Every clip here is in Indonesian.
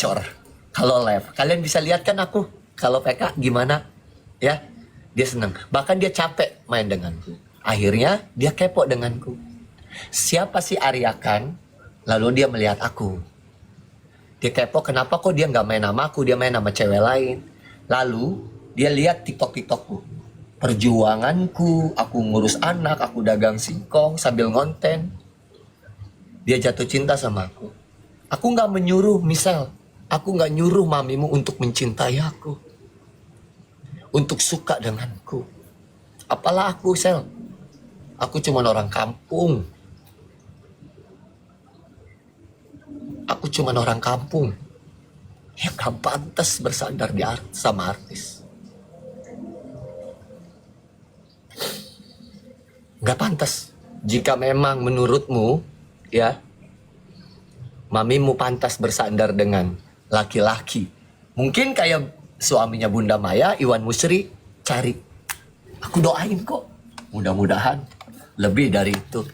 gacor. Kalau live, kalian bisa lihat kan aku kalau PK gimana ya, dia seneng, bahkan dia capek main denganku. Akhirnya dia kepo denganku, siapa sih Aryakan. Lalu dia melihat aku, dia kepo kenapa kok dia nggak main sama aku, dia main sama cewek lain. Lalu dia lihat TikTokku, perjuanganku, aku ngurus anak, aku dagang singkong sambil ngonten. Dia jatuh cinta sama aku. Aku nggak menyuruh misal, aku nggak nyuruh mamimu untuk mencintai aku, untuk suka denganku. Apalah aku, Sel, aku cuma orang kampung. Aku cuma orang kampung yang gak pantas bersandar sama artis. Gak pantas. Jika memang menurutmu, ya, mamimu pantas bersandar dengan laki-laki, mungkin kayak suaminya Bunda Maya, Iwan Musri, cari. Aku doain kok. Mudah-mudahan lebih dari itu.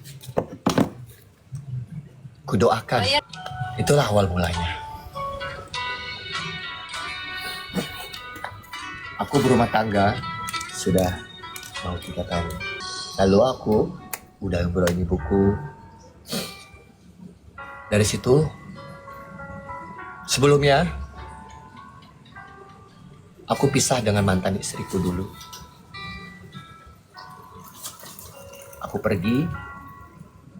Aku doakan. Itulah awal mulanya. Aku berumah tangga sudah mau 3 tahun. Lalu aku udah berbagi buku. Dari situ, sebelumnya aku pisah dengan mantan istriku dulu. Aku pergi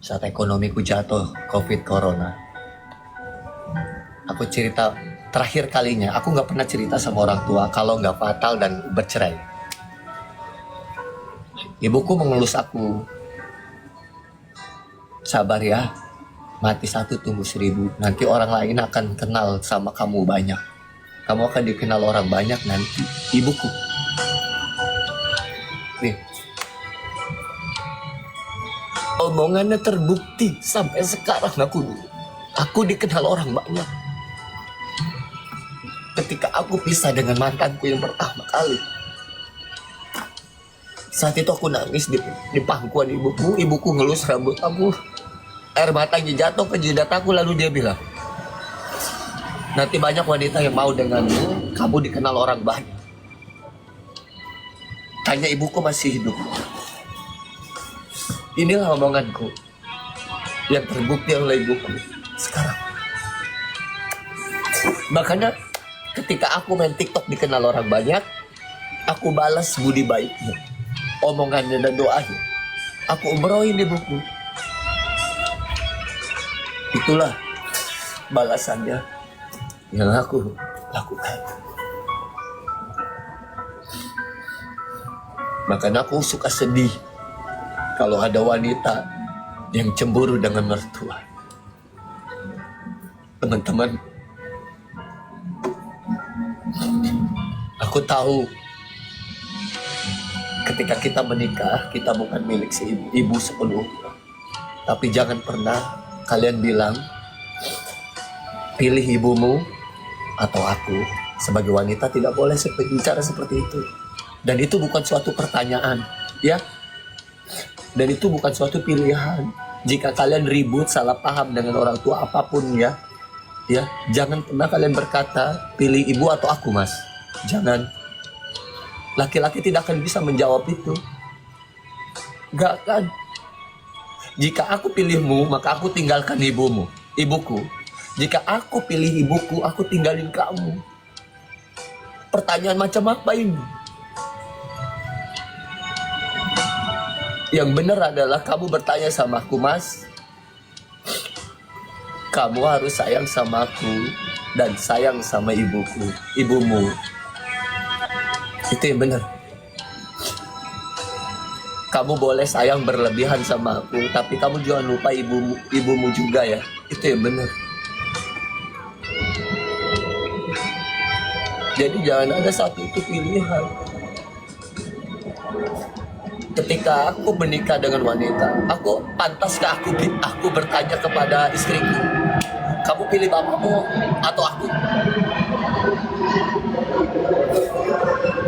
saat ekonomiku jatuh, COVID Corona. Aku cerita terakhir kalinya, aku nggak pernah cerita sama orang tua kalau nggak fatal dan bercerai. Ibuku mengelus aku, sabar ya, mati 1 tumbuh 1000. Nanti orang lain akan kenal sama kamu banyak. Kamu akan dikenal orang banyak nanti. Ibuku. Nih. Omongannya terbukti sampai sekarang aku dikenal orang banyak. Ketika aku pisah dengan mantanku yang pertama kali, saat itu aku nangis di pangkuan ibuku ngelus rambut aku, air matanya jatuh ke jidat aku. Lalu dia bilang, nanti banyak wanita yang mau denganmu, kamu dikenal orang banyak. Tanya ibuku masih hidup. Inilah omonganku yang terbukti oleh ibuku sekarang. Makanya ketika aku main TikTok dikenal orang banyak, aku balas budi baiknya, omongannya dan doanya. Aku umrohin ibuku. Itulah balasannya yang aku lakukan. Makanya aku suka sedih kalau ada wanita yang cemburu dengan mertua. Teman-teman, aku tahu ketika kita menikah, kita bukan milik si ibu sepenuhnya. Tapi jangan pernah kalian bilang, pilih ibumu atau aku. Sebagai wanita tidak boleh bicara seperti itu. Dan itu bukan suatu pertanyaan, ya. Dan itu bukan suatu pilihan. Jika kalian ribut, salah paham dengan orang tua apapun ya, jangan pernah kalian berkata pilih ibu atau aku, mas. Jangan. Laki-laki tidak akan bisa menjawab itu. Gak akan. Jika aku pilihmu, maka aku tinggalkan ibuku. Jika aku pilih ibuku, aku tinggalin kamu. Pertanyaan macam apa ini? Yang benar adalah kamu bertanya sama aku, mas, kamu harus sayang sama aku dan sayang sama ibumu. Itu yang benar. Kamu boleh sayang berlebihan sama aku, tapi kamu jangan lupa ibumu juga ya. Itu yang benar. Jadi jangan ada satu itu pilihan. Ketika aku menikah dengan wanita, pantaskah aku bertanya kepada istriku, kamu pilih bapakmu atau aku?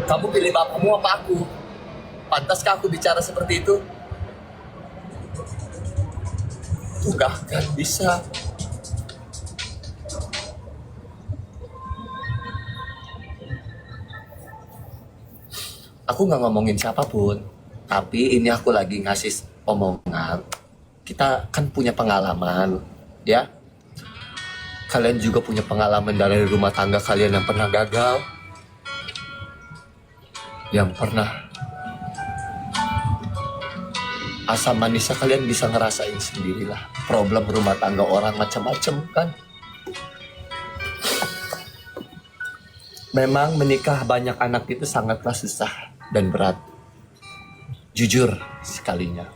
Kamu pilih bapakmu apa aku? Pantaskah aku bicara seperti itu? Enggak akan bisa. Aku nggak ngomongin siapapun, tapi ini aku lagi ngasih omongan. Kita kan punya pengalaman, ya. Kalian juga punya pengalaman dari rumah tangga kalian yang pernah gagal, yang pernah asam manisnya kalian bisa ngerasain sendirilah. Problem rumah tangga orang macam-macam kan. Memang menikah banyak anak itu sangatlah susah dan berat. Jujur sekalinya.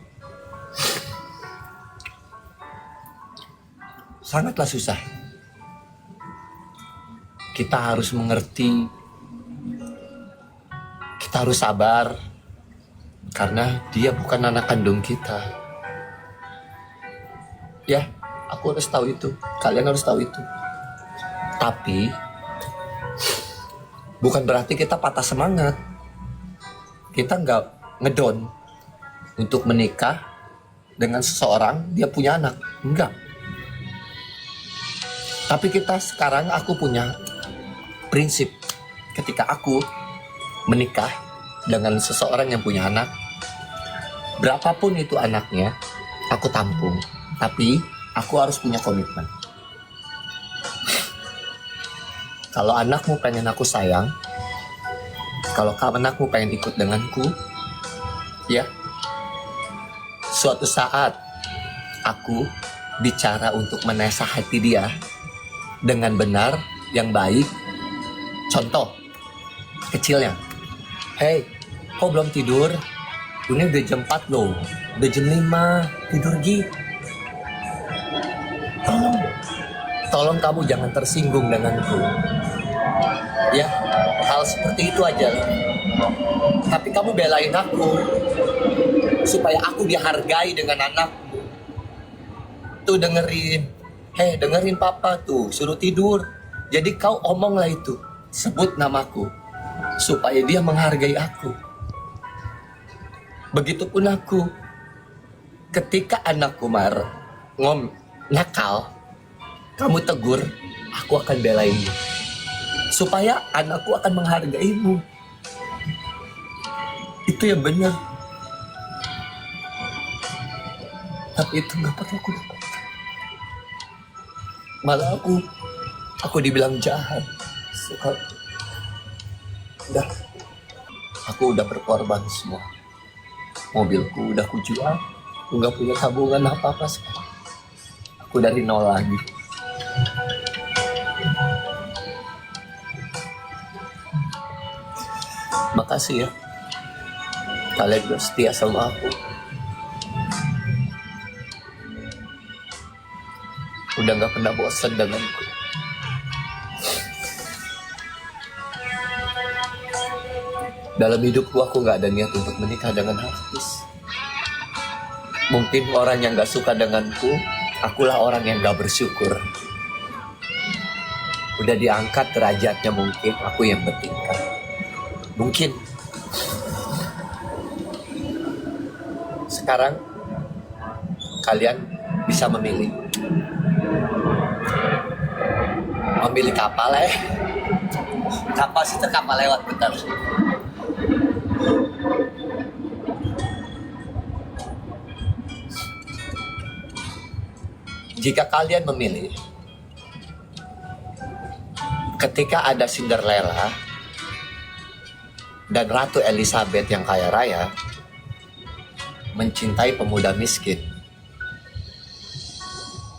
Sangatlah susah. Kita harus mengerti. Kita harus sabar. Karena dia bukan anak kandung kita. Ya, aku harus tahu itu. Kalian harus tahu itu. Tapi bukan berarti kita patah semangat. Kita nggak ngedon untuk menikah dengan seseorang dia punya anak. Enggak. Tapi kita sekarang aku punya prinsip. Ketika aku menikah dengan seseorang yang punya anak, berapapun itu anaknya, aku tampung. Tapi aku harus punya komitmen. Kalau anakmu pengen aku sayang, kalau anakmu pengen ikut denganku, ya, suatu saat aku bicara untuk menasihati dia dengan benar, yang baik. Contoh kecilnya, hey, kok belum tidur? Ini udah jam 4 loh, udah jam 5, tidur Gi. Tolong kamu jangan tersinggung denganku. Ya, hal seperti itu aja. Tapi kamu belain aku supaya aku dihargai dengan anakmu. Tuh dengerin, dengerin papa tuh, suruh tidur. Jadi kau omonglah itu, sebut namaku supaya dia menghargai aku. Begitupun aku, ketika anakku nakal, kamu tegur, aku akan belainmu. Supaya anakku akan menghargaimu. Itu yang benar. Tapi itu gak pernah aku dapatkan. Malah aku dibilang jahat. Aku udah berkorban semua. Mobilku udah kujual. Aku gak punya tabungan apa-apa sekarang. Aku dari nol lagi. Makasih ya. Kalian udah setia sama aku. Udah gak pernah bosan denganku. Dalam hidupku aku gak ada niat untuk menikah dengan artis. Mungkin orang yang gak suka denganku, akulah orang yang gak bersyukur. Udah diangkat derajatnya mungkin, aku yang bertingkah. Mungkin. Sekarang kalian bisa memilih. Memilih kapal Kapal situ kapal lewat bentar. Jika kalian memilih, ketika ada Cinderella dan Ratu Elizabeth yang kaya raya mencintai pemuda miskin,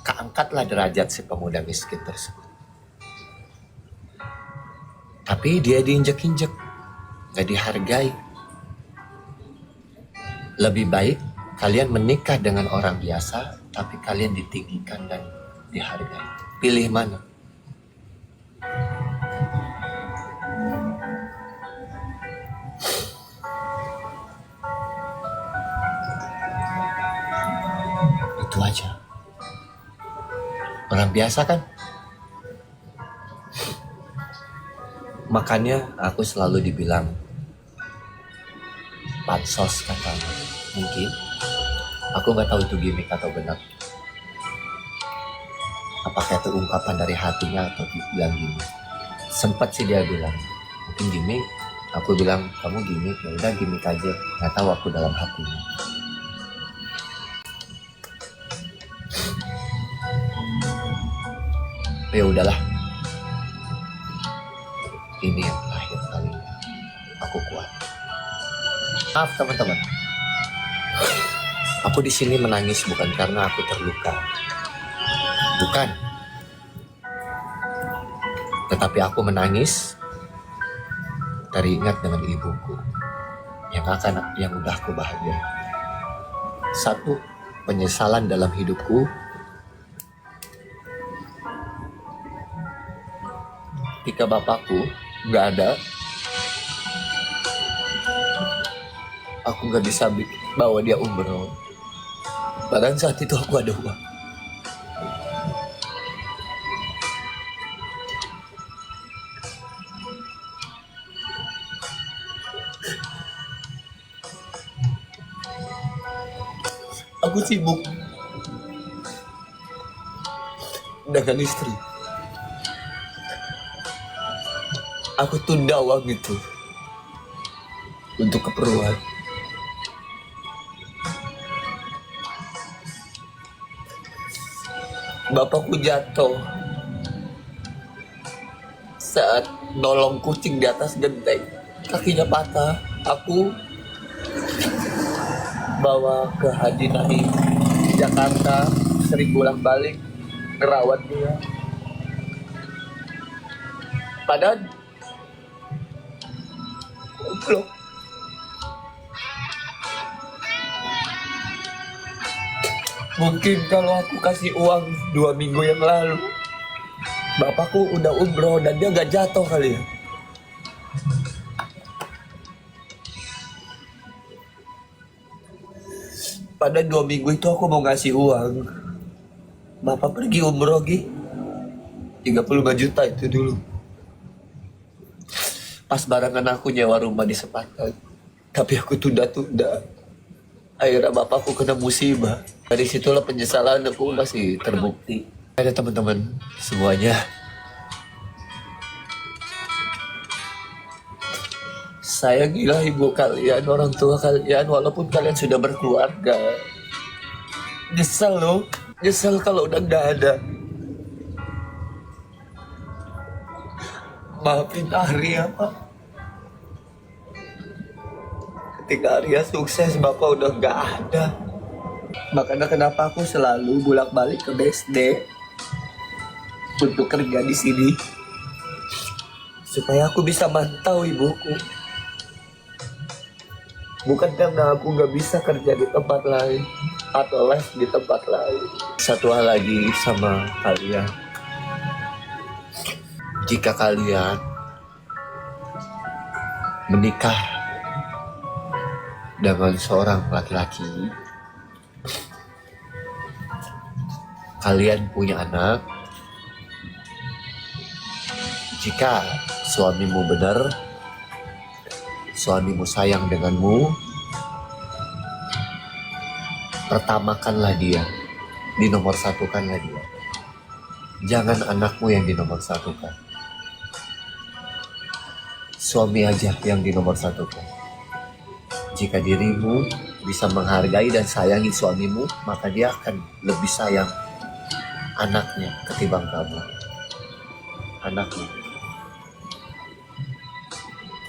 keangkatlah derajat si pemuda miskin tersebut. Tapi dia diinjek-injek, gak dihargai. Lebih baik kalian menikah dengan orang biasa, tapi kalian ditinggikan dan dihargai. Pilih mana? Itu aja. Orang biasa kan? Makanya aku selalu dibilang pansos katanya. Mungkin aku nggak tahu itu gimmick atau benar. Apakah itu ungkapan dari hatinya atau bilang gini. Sempat sih dia bilang mungkin gimmick, Aku bilang, kamu gimmick, ya udah gimmick aja. Nggak tahu aku dalam hatinya. Ya udahlah, ini yang terakhir kali aku kuat. Maaf teman-teman, aku di sini menangis bukan karena aku terluka, bukan. Tetapi aku menangis dari ingat dengan ibuku yang udah aku bahagia. Satu, penyesalan dalam hidupku. Ketika bapakku nggak ada, aku nggak bisa bawa dia umroh. Padahal saat itu aku ada uang. Aku sibuk dengan istri. Aku tunda uang itu untuk keperluan. Bapakku jatuh saat nolong kucing di atas genteng. Kakinya patah. Aku bawa ke Hadinai Jakarta, sering bolak-balik ngerawat dia. Padahal goblok. Mungkin kalau aku kasih uang 2 minggu yang lalu, bapakku udah umroh dan dia gak jatuh kali ya. Pada 2 minggu itu aku mau ngasih uang. Bapak pergi umroh 35 juta itu dulu. Pas barengan aku nyewa rumah di Sepatan. Tapi aku tunda-tunda. Akhirnya bapakku kena musibah. Dari situlah penyesalan aku masih terbukti. Ada teman-teman semuanya. Saya gila ibu kalian, orang tua kalian, walaupun kalian sudah berkeluarga. Nyesel loh. Nyesel kalau udah gak ada. Maafin Arya, Pak. Ketika Arya sukses, Bapak udah gak ada. Makanya kenapa aku selalu bolak-balik ke BSD untuk kerja di sini. Supaya aku bisa mantau ibuku. Bukan karena aku gak bisa kerja di tempat lain atau les di tempat lain. Satu hal lagi sama kalian. Jika kalian menikah dengan seorang laki-laki, kalian punya anak, jika suamimu benar, suamimu sayang denganmu, pertamakanlah dia, dinomorsatukanlah dia. Jangan anakmu yang dinomorsatukan. Suami aja yang dinomorsatukan. Jika dirimu bisa menghargai dan sayangi suamimu, maka dia akan lebih sayang anaknya ketimbang kamu. Anaknya.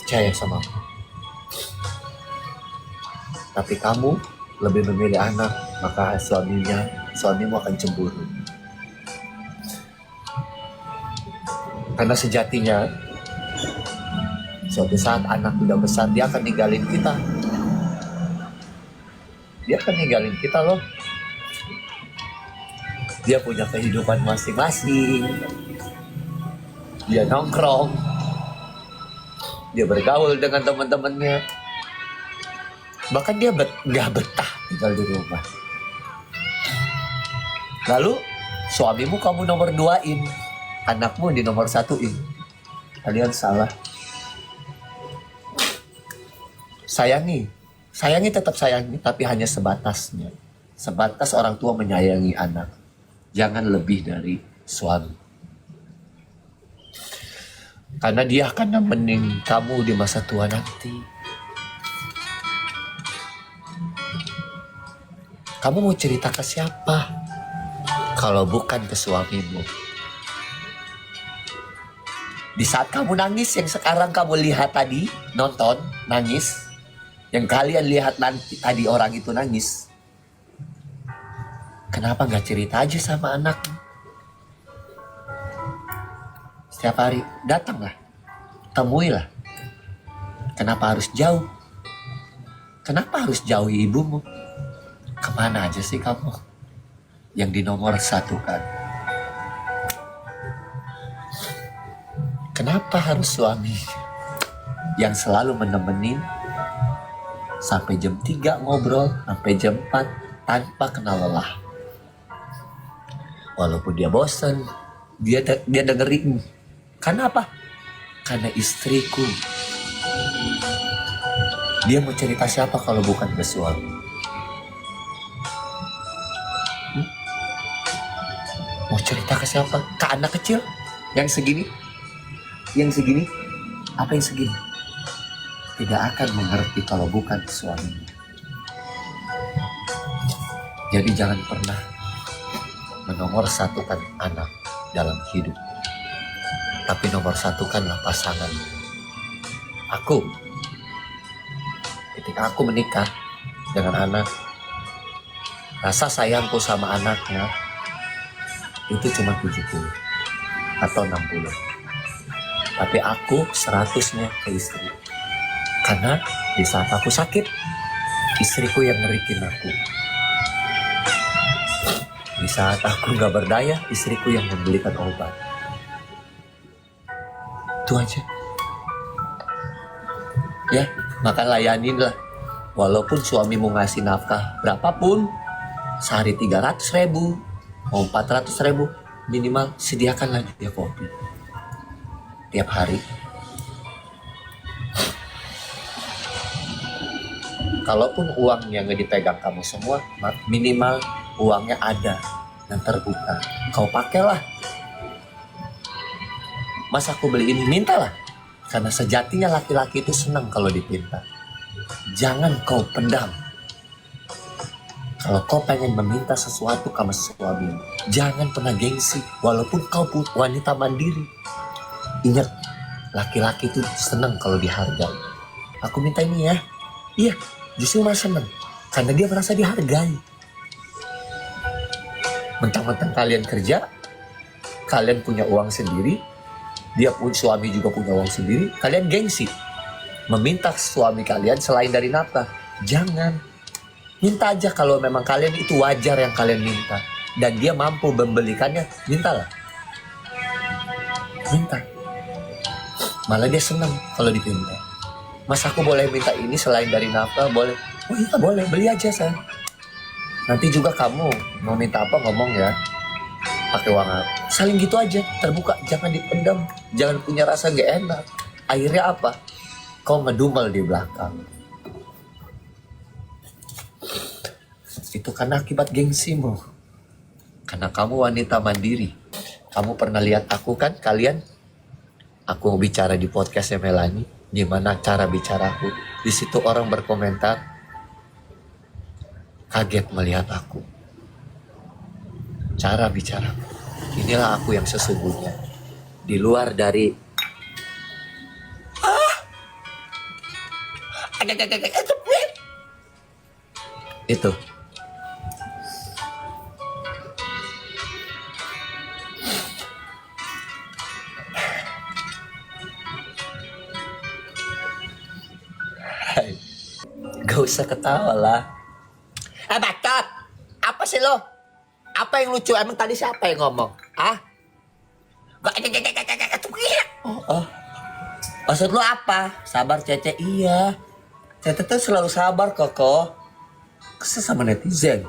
Percaya sama aku. Tapi kamu lebih memilih anak, maka suamimu akan cemburu. Karena sejatinya, suatu saat anak udah besar, dia akan ninggalin kita. Dia akan ninggalin kita loh. Dia punya kehidupan masing-masing. Dia nongkrong. Dia bergaul dengan teman-temannya. Bahkan dia gak betah tinggal di rumah. Lalu suamimu kamu nomor 2-in, anakmu di nomor 1-in. Kalian salah. Sayangi tetap sayangi, tapi hanya sebatasnya. Sebatas orang tua menyayangi anak. Jangan lebih dari suami. Karena dia akan nemenin kamu di masa tua nanti. Kamu mau cerita ke siapa? Kalau bukan ke suamimu. Di saat kamu nangis yang sekarang kamu lihat tadi, nonton, nangis. Yang kalian lihat nanti tadi orang itu nangis. Kenapa gak cerita aja sama anakmu? Setiap hari datanglah, temuilah. Kenapa harus jauh? Kenapa harus jauhi ibumu? Kemana aja sih kamu yang di nomor satu kan? Kenapa harus suami yang selalu menemenin sampai jam 3 ngobrol, sampai jam 4 tanpa kenal lelah? Walaupun dia bosan, dia dengerin. Karena apa? Karena istriku. Dia mau cerita siapa kalau bukan ke suami? Mau cerita ke siapa? Ke anak kecil? Yang segini? Yang segini? Apa yang segini? Tidak akan mengerti kalau bukan ke suami. Jadi jangan pernah menomorsatukan anak dalam hidup. Tapi nomor satukanlah pasangan. Aku, ketika aku menikah dengan anak, rasa sayangku sama anaknya itu cuma 70 atau 60. Tapi aku 100-nya ke istri. Karena di saat aku sakit, istriku yang ngerikin aku. Di saat aku gak berdaya, istriku yang membelikan obat. Itu aja. Ya, maka layanin lah. Walaupun suamimu ngasih nafkah berapapun, sehari 300.000, mau 400.000, minimal sediakanlah dia kopi tiap hari. Kalaupun uangnya nggak dipegang kamu semua, minimal uangnya ada dan terbuka. Kau pakailah. Mas aku beli ini, mintalah. Karena sejatinya laki-laki itu senang kalau dipinta. Jangan kau pendam. Kalau kau pengen meminta sesuatu sama suami, jangan pernah gengsi. Walaupun kau wanita mandiri. Ingat, laki-laki itu senang kalau dihargai. Aku minta ini ya. Iya, justru Mas senang. Karena dia merasa dihargai. Mentang-mentang kalian kerja, kalian punya uang sendiri, dia pun suami juga punya uang sendiri, kalian gengsi meminta suami kalian selain dari nafkah. Jangan. Minta aja kalau memang kalian itu wajar yang kalian minta dan dia mampu membelikannya, mintalah. Minta. Malah dia senang kalau dipinta. Mas aku boleh minta ini selain dari nafkah? Boleh. Oh iya boleh, beli aja sayang. Nanti juga kamu mau minta apa ngomong ya, pakai uang apa. Saling gitu aja, terbuka, jangan dipendam, jangan punya rasa gak enak. Akhirnya apa? Kau ngedumel di belakang. Itu karena akibat gengsimu. Karena kamu wanita mandiri. Kamu pernah lihat aku kan, kalian? Aku bicara di podcastnya Melanie, gimana cara bicaraku. Di situ orang berkomentar, kaget melihat aku. Cara bicara. Inilah aku yang sesungguhnya. Di luar dari itu. Gak usah ketawa lah. Bacot. Apa sih lo? Apa yang lucu? Emang tadi siapa yang ngomong? Oh. Maksud lo apa? Sabar Cece. Iya. Cece tuh selalu sabar kok. Kesel sama netizen.